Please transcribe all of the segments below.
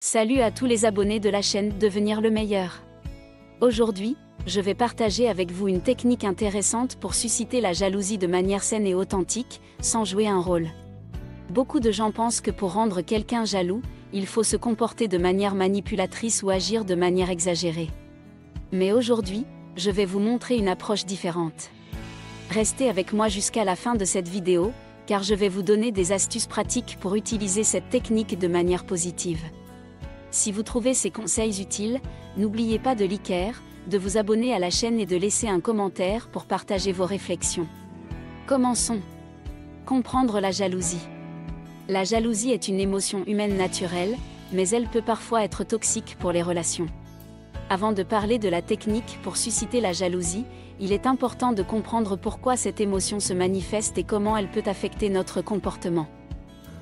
Salut à tous les abonnés de la chaîne Devenir le meilleur. Aujourd'hui, je vais partager avec vous une technique intéressante pour susciter la jalousie de manière saine et authentique, sans jouer un rôle. Beaucoup de gens pensent que pour rendre quelqu'un jaloux, il faut se comporter de manière manipulatrice ou agir de manière exagérée. Mais aujourd'hui, je vais vous montrer une approche différente. Restez avec moi jusqu'à la fin de cette vidéo, car je vais vous donner des astuces pratiques pour utiliser cette technique de manière positive. Si vous trouvez ces conseils utiles, n'oubliez pas de liker, de vous abonner à la chaîne et de laisser un commentaire pour partager vos réflexions. Commençons. Comprendre la jalousie. La jalousie est une émotion humaine naturelle, mais elle peut parfois être toxique pour les relations. Avant de parler de la technique pour susciter la jalousie, il est important de comprendre pourquoi cette émotion se manifeste et comment elle peut affecter notre comportement.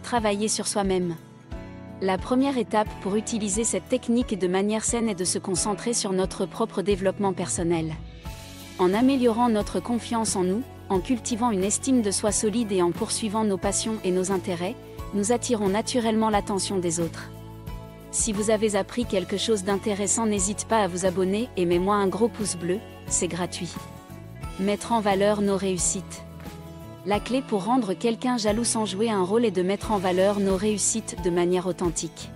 Travailler sur soi-même. La première étape pour utiliser cette technique de manière saine est de se concentrer sur notre propre développement personnel. En améliorant notre confiance en nous, en cultivant une estime de soi solide et en poursuivant nos passions et nos intérêts, nous attirons naturellement l'attention des autres. Si vous avez appris quelque chose d'intéressant, n'hésitez pas à vous abonner et mets-moi un gros pouce bleu, c'est gratuit. Mettre en valeur nos réussites. La clé pour rendre quelqu'un jaloux sans jouer un rôle est de mettre en valeur nos réussites de manière authentique.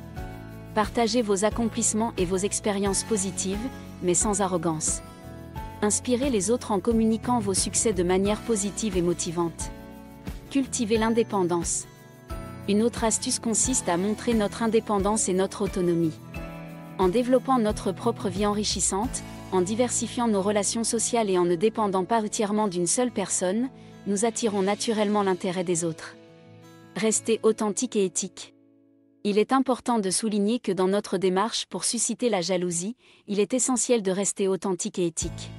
Partagez vos accomplissements et vos expériences positives, mais sans arrogance. Inspirez les autres en communiquant vos succès de manière positive et motivante. Cultivez l'indépendance. Une autre astuce consiste à montrer notre indépendance et notre autonomie. En développant notre propre vie enrichissante, en diversifiant nos relations sociales et en ne dépendant pas entièrement d'une seule personne, nous attirons naturellement l'intérêt des autres. Restez authentique et éthique. Il est important de souligner que dans notre démarche pour susciter la jalousie, il est essentiel de rester authentique et éthique.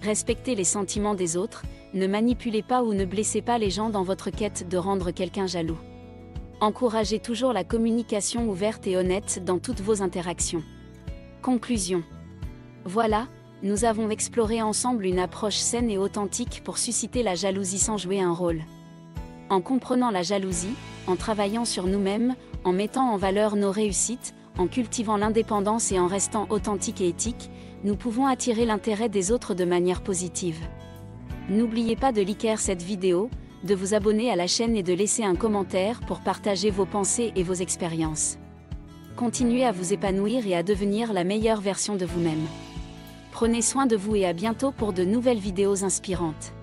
Respectez les sentiments des autres, ne manipulez pas ou ne blessez pas les gens dans votre quête de rendre quelqu'un jaloux. Encouragez toujours la communication ouverte et honnête dans toutes vos interactions. Conclusion. Voilà, nous avons exploré ensemble une approche saine et authentique pour susciter la jalousie sans jouer un rôle. En comprenant la jalousie, en travaillant sur nous-mêmes, en mettant en valeur nos réussites, en cultivant l'indépendance et en restant authentique et éthique, nous pouvons attirer l'intérêt des autres de manière positive. N'oubliez pas de liker cette vidéo, de vous abonner à la chaîne et de laisser un commentaire pour partager vos pensées et vos expériences. Continuez à vous épanouir et à devenir la meilleure version de vous-même. Prenez soin de vous et à bientôt pour de nouvelles vidéos inspirantes.